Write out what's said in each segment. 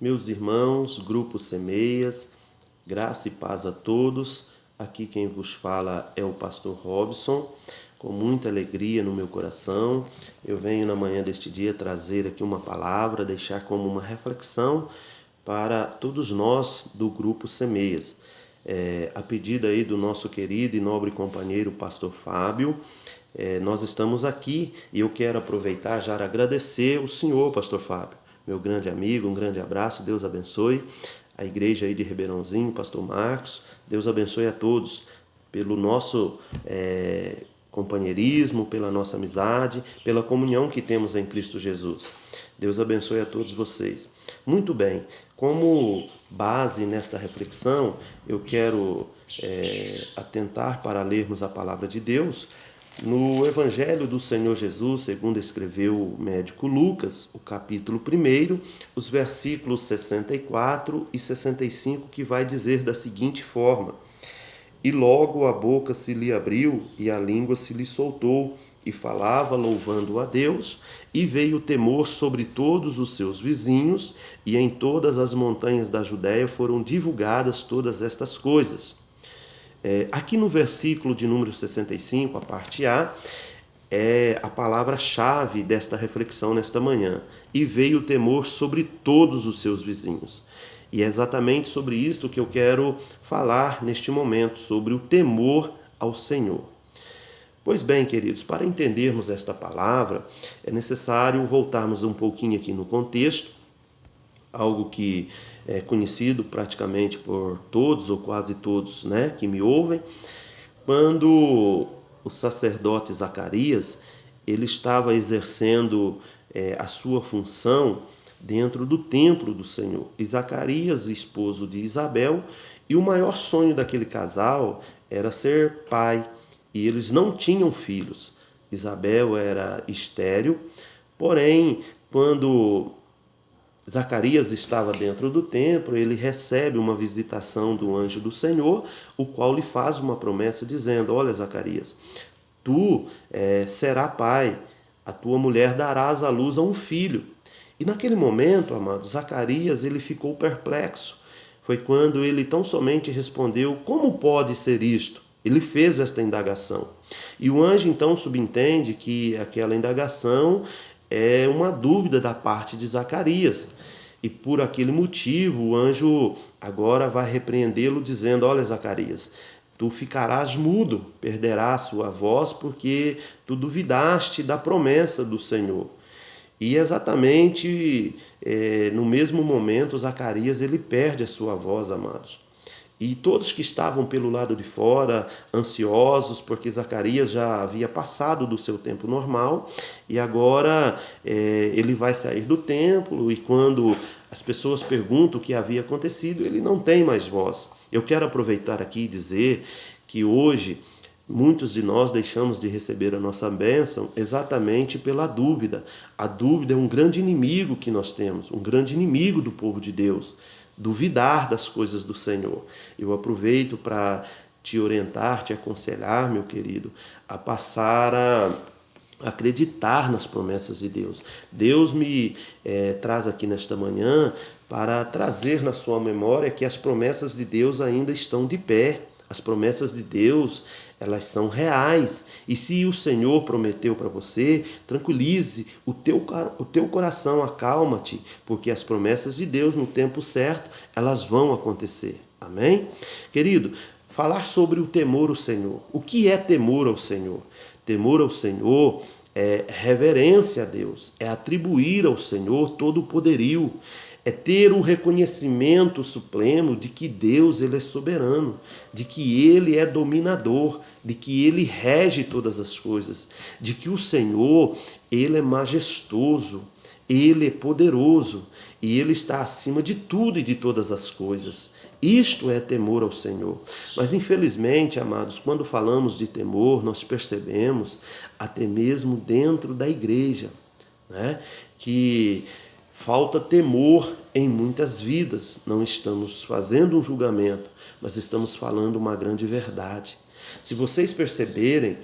Meus irmãos, Grupo Semeias, graça e paz a todos. Aqui quem vos fala é o pastor Robson, com muita alegria no meu coração. Eu venho na manhã deste dia trazer aqui uma palavra, deixar como uma reflexão para todos nós do Grupo Semeias. A pedido aí do nosso querido e nobre companheiro pastor Fábio, nós estamos aqui e eu quero aproveitar já agradecer o senhor, pastor Fábio, meu grande amigo, um grande abraço, Deus abençoe a igreja aí de Ribeirãozinho, pastor Marcos, Deus abençoe a todos pelo nosso companheirismo, pela nossa amizade, pela comunhão que temos em Cristo Jesus. Deus abençoe a todos vocês. Muito bem, como base nesta reflexão, eu quero atentar para lermos a palavra de Deus no Evangelho do Senhor Jesus, segundo escreveu o médico Lucas, o capítulo 1, os versículos 64 e 65, que vai dizer da seguinte forma: E logo a boca se lhe abriu e a língua se lhe soltou, e falava louvando a Deus, e veio temor sobre todos os seus vizinhos, e em todas as montanhas da Judéia foram divulgadas todas estas coisas. Aqui no versículo de número 65, a parte A, é a palavra-chave desta reflexão nesta manhã. E veio o temor sobre todos os seus vizinhos. E é exatamente sobre isto que eu quero falar neste momento, sobre o temor ao Senhor. Pois bem, queridos, para entendermos esta palavra, é necessário voltarmos um pouquinho aqui no contexto, algo que é conhecido praticamente por todos ou quase todos, né, que me ouvem, quando o sacerdote Zacarias ele estava exercendo a sua função dentro do templo do Senhor. E Zacarias, esposo de Isabel, e o maior sonho daquele casal era ser pai, e eles não tinham filhos. Isabel era estéril, porém, quando Zacarias estava dentro do templo, ele recebe uma visitação do anjo do Senhor, o qual lhe faz uma promessa dizendo: olha, Zacarias, tu serás pai, a tua mulher darás à luz a um filho. E naquele momento, amado, Zacarias ele ficou perplexo. Foi quando ele tão somente respondeu: como pode ser isto? Ele fez esta indagação. E o anjo então subentende que aquela indagação é uma dúvida da parte de Zacarias. E por aquele motivo o anjo agora vai repreendê-lo dizendo: olha, Zacarias, tu ficarás mudo, perderás sua voz porque tu duvidaste da promessa do Senhor. E exatamente no mesmo momento Zacarias ele perde a sua voz, amados. E todos que estavam pelo lado de fora, ansiosos, porque Zacarias já havia passado do seu tempo normal, e agora ele vai sair do templo, e quando as pessoas perguntam o que havia acontecido, ele não tem mais voz. Eu quero aproveitar aqui e dizer que hoje muitos de nós deixamos de receber a nossa bênção exatamente pela dúvida. A dúvida é um grande inimigo que nós temos, um grande inimigo do povo de Deus. Duvidar das coisas do Senhor. Eu aproveito para te orientar, te aconselhar, meu querido, a passar a acreditar nas promessas de Deus. Deus me traz aqui nesta manhã para trazer na sua memória que as promessas de Deus ainda estão de pé. As promessas de Deus, elas são reais. E se o Senhor prometeu para você, tranquilize o teu coração, acalma-te, porque as promessas de Deus no tempo certo, elas vão acontecer. Amém? Querido, falar sobre o temor ao Senhor. O que é temor ao Senhor? Temor ao Senhor é reverência a Deus, é atribuir ao Senhor todo o poderio, é ter o reconhecimento supremo de que Deus ele é soberano, de que ele é dominador, de que ele rege todas as coisas, de que o Senhor ele é majestoso, ele é poderoso e ele está acima de tudo e de todas as coisas. Isto é temor ao Senhor. Mas infelizmente, amados, quando falamos de temor, nós percebemos até mesmo dentro da igreja, né, que falta temor em muitas vidas. Não estamos fazendo um julgamento, mas estamos falando uma grande verdade. Se vocês perceberem,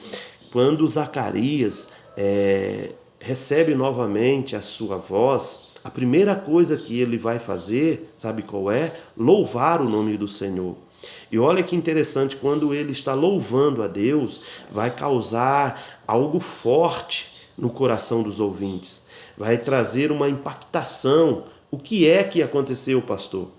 quando Zacarias recebe novamente a sua voz, a primeira coisa que ele vai fazer, sabe qual é? Louvar o nome do Senhor. E olha que interessante, quando ele está louvando a Deus, vai causar algo forte no coração dos ouvintes. Vai trazer uma impactação. O que é que aconteceu, pastor?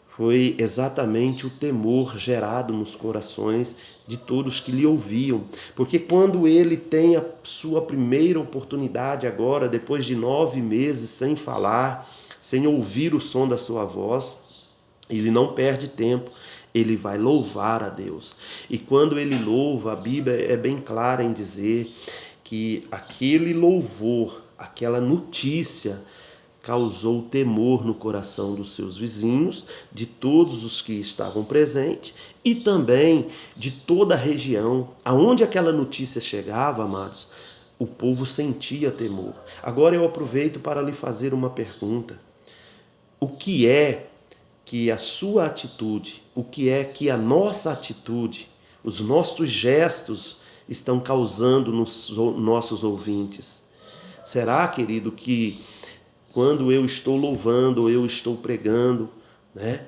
Foi exatamente o temor gerado nos corações de todos que lhe ouviam. Porque quando ele tem a sua primeira oportunidade agora, depois de 9 meses sem falar, sem ouvir o som da sua voz, ele não perde tempo, ele vai louvar a Deus. E quando ele louva, a Bíblia é bem clara em dizer que aquele louvor, aquela notícia, causou temor no coração dos seus vizinhos, de todos os que estavam presentes e também de toda a região. Aonde aquela notícia chegava, amados, o povo sentia temor. Agora eu aproveito para lhe fazer uma pergunta. O que é que a sua atitude, o que é que a nossa atitude, os nossos gestos estão causando nos nossos ouvintes? Será, querido, que quando eu estou louvando, eu estou pregando, né?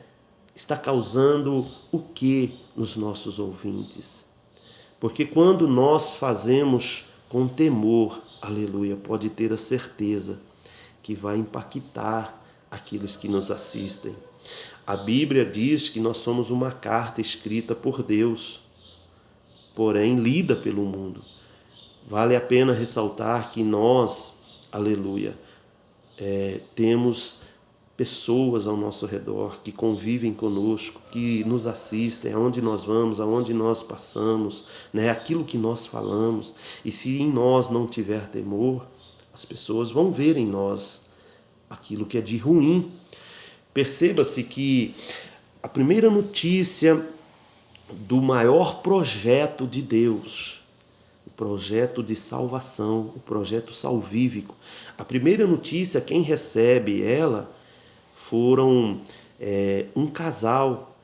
Está causando o que nos nossos ouvintes? Porque quando nós fazemos com temor, aleluia, pode ter a certeza que vai impactar aqueles que nos assistem. A Bíblia diz que nós somos uma carta escrita por Deus, porém lida pelo mundo. Vale a pena ressaltar que nós, aleluia, temos pessoas ao nosso redor que convivem conosco, que nos assistem, aonde nós vamos, aonde nós passamos, né? Aquilo que nós falamos. E se em nós não tiver temor, as pessoas vão ver em nós aquilo que é de ruim. Perceba-se que a primeira notícia do maior projeto de Deus, o projeto de salvação, o projeto salvífico, a primeira notícia, quem recebe ela, foram um casal.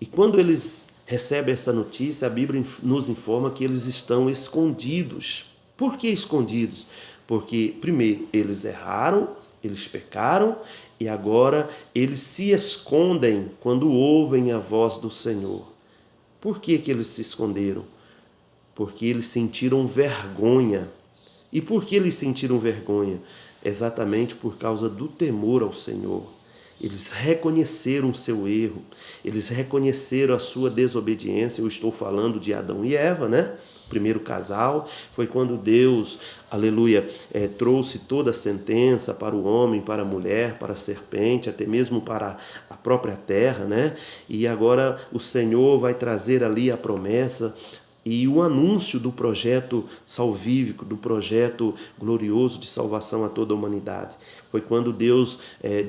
E quando eles recebem essa notícia, a Bíblia nos informa que eles estão escondidos. Por que escondidos? Porque, primeiro, eles erraram, eles pecaram, e agora eles se escondem quando ouvem a voz do Senhor. Por que eles se esconderam? Porque eles sentiram vergonha. E por que eles sentiram vergonha? Exatamente por causa do temor ao Senhor. Eles reconheceram o seu erro, eles reconheceram a sua desobediência. Eu estou falando de Adão e Eva, né? O primeiro casal foi quando Deus, aleluia, trouxe toda a sentença para o homem, para a mulher, para a serpente, até mesmo para a própria terra, né? E agora o Senhor vai trazer ali a promessa e o anúncio do projeto salvífico, do projeto glorioso de salvação a toda a humanidade. Foi quando Deus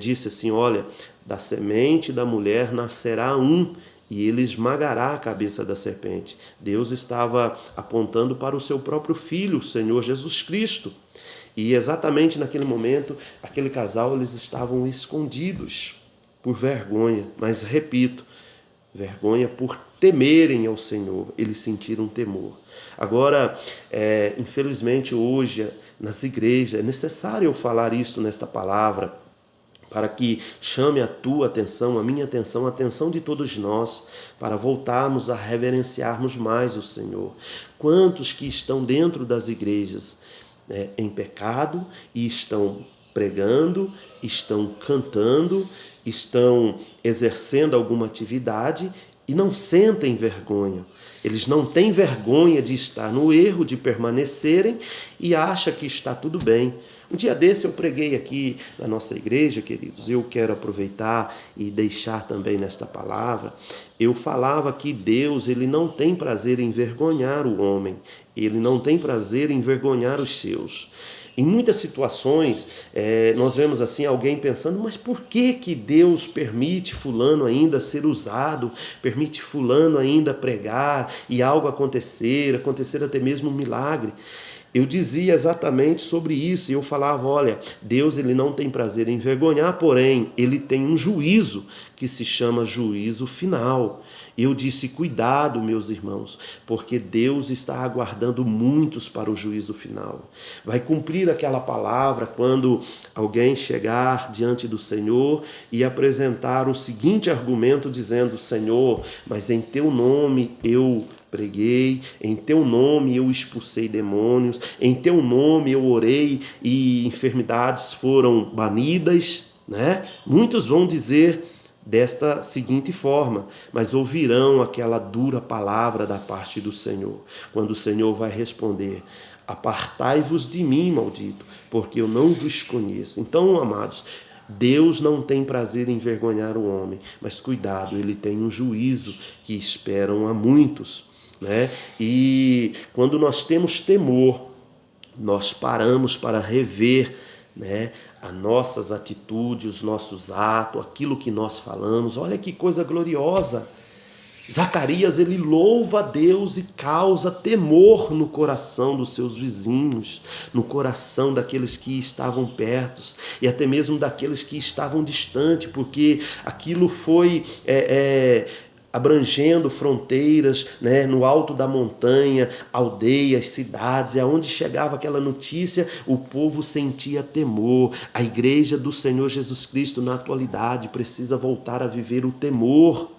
disse assim, olha, da semente da mulher nascerá um, e ele esmagará a cabeça da serpente. Deus estava apontando para o seu próprio Filho, o Senhor Jesus Cristo. E exatamente naquele momento, aquele casal, eles estavam escondidos por vergonha. Mas, repito, vergonha por temerem ao Senhor, eles sentiram temor. Agora, infelizmente hoje nas igrejas, é necessário eu falar isso nesta palavra, para que chame a tua atenção, a minha atenção, a atenção de todos nós, para voltarmos a reverenciarmos mais o Senhor. Quantos que estão dentro das igrejas em pecado e estão pregando, estão cantando, estão exercendo alguma atividade e não sentem vergonha. Eles não têm vergonha de estar no erro, de permanecerem e acham que está tudo bem. Um dia desse eu preguei aqui na nossa igreja, queridos, eu quero aproveitar e deixar também nesta palavra. Eu falava que Deus, ele não tem prazer em envergonhar o homem, ele não tem prazer em envergonhar os seus. Em muitas situações, nós vemos assim alguém pensando, mas por que Deus permite fulano ainda ser usado, permite fulano ainda pregar e algo acontecer até mesmo um milagre? eu dizia exatamente sobre isso, e eu falava, olha, Deus ele não tem prazer em envergonhar, porém, ele tem um juízo que se chama juízo final. Eu disse, cuidado, meus irmãos, porque Deus está aguardando muitos para o juízo final. Vai cumprir aquela palavra quando alguém chegar diante do Senhor e apresentar o seguinte argumento, dizendo, Senhor, mas em teu nome eu preguei, em teu nome eu expulsei demônios, em teu nome eu orei e enfermidades foram banidas, né? Muitos vão dizer desta seguinte forma, mas ouvirão aquela dura palavra da parte do Senhor, quando o Senhor vai responder, apartai-vos de mim, maldito, porque eu não vos conheço. Então, amados, Deus não tem prazer em envergonhar o homem, mas cuidado, ele tem um juízo que esperam a muitos, né? E quando nós temos temor, nós paramos para rever, né, as nossas atitudes, os nossos atos, aquilo que nós falamos. Olha que coisa gloriosa. Zacarias, ele louva a Deus e causa temor no coração dos seus vizinhos, no coração daqueles que estavam perto e até mesmo daqueles que estavam distantes, porque aquilo foi abrangendo fronteiras, né, no alto da montanha, aldeias, cidades, e aonde chegava aquela notícia, o povo sentia temor. A igreja do Senhor Jesus Cristo, na atualidade, precisa voltar a viver o temor.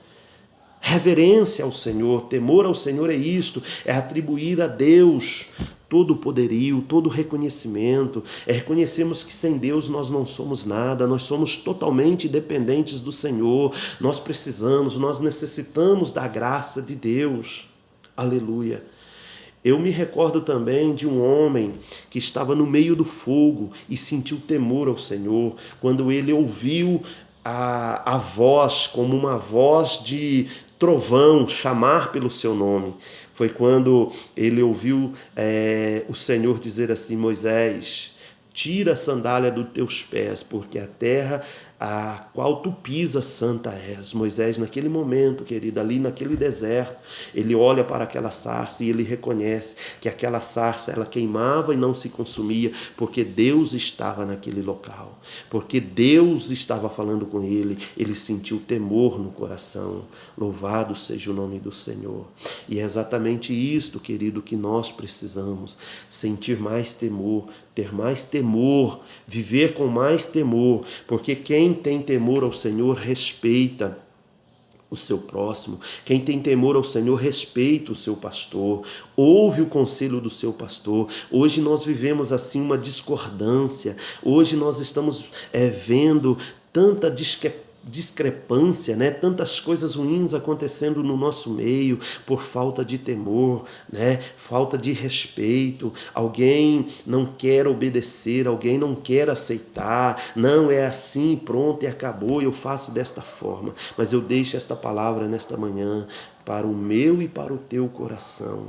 Reverência ao Senhor, temor ao Senhor é isto, é atribuir a Deus todo o poderio, todo o reconhecimento, é reconhecermos que sem Deus nós não somos nada, nós somos totalmente dependentes do Senhor, nós precisamos, nós necessitamos da graça de Deus. Aleluia. Eu me recordo também de um homem que estava no meio do fogo e sentiu temor ao Senhor, quando ele ouviu a voz, como uma voz de trovão, chamar pelo seu nome. Foi quando ele ouviu o Senhor dizer assim, Moisés, tira a sandália dos teus pés, porque a terra a qual tu pisas santa és. Moisés, naquele momento, querido, ali naquele deserto, ele olha para aquela sarça e ele reconhece que aquela sarça, ela queimava e não se consumia, porque Deus estava naquele local, porque Deus estava falando com ele, ele sentiu temor no coração. Louvado seja o nome do Senhor. E é exatamente isto, querido, que nós precisamos, sentir mais temor, ter mais temor, viver com mais temor, porque quem tem temor ao Senhor respeita o seu próximo. Quem tem temor ao Senhor respeita o seu pastor, ouve o conselho do seu pastor. Hoje nós vivemos assim uma discordância, hoje nós estamos vendo tanta discrepância, né? Tantas coisas ruins acontecendo no nosso meio por falta de temor, né? Falta de respeito. Alguém não quer obedecer, alguém não quer aceitar. Não é assim, pronto e acabou. Eu faço desta forma. Mas eu deixo esta palavra nesta manhã para o meu e para o teu coração.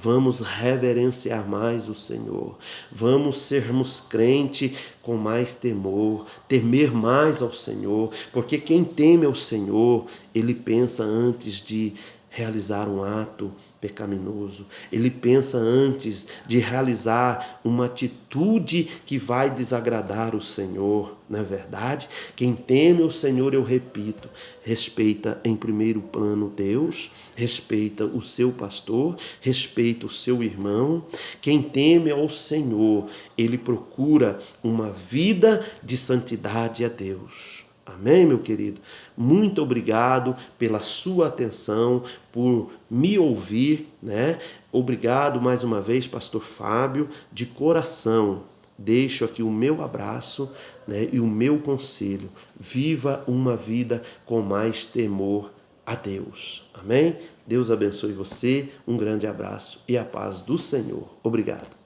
Vamos reverenciar mais o Senhor. Vamos sermos crente com mais temor, temer mais ao Senhor, porque quem teme ao Senhor, ele pensa antes de realizar um ato pecaminoso. Ele pensa antes de realizar uma atitude que vai desagradar o Senhor. Não é verdade? Quem teme o Senhor, eu repito, respeita em primeiro plano Deus, respeita o seu pastor, respeita o seu irmão. Quem teme ao Senhor, ele procura uma vida de santidade a Deus. Amém, meu querido? Muito obrigado pela sua atenção, por me ouvir, né? Obrigado mais uma vez, pastor Fábio, de coração. Deixo aqui o meu abraço, né, e o meu conselho. Viva uma vida com mais temor a Deus. Amém? Deus abençoe você. Um grande abraço e a paz do Senhor. Obrigado.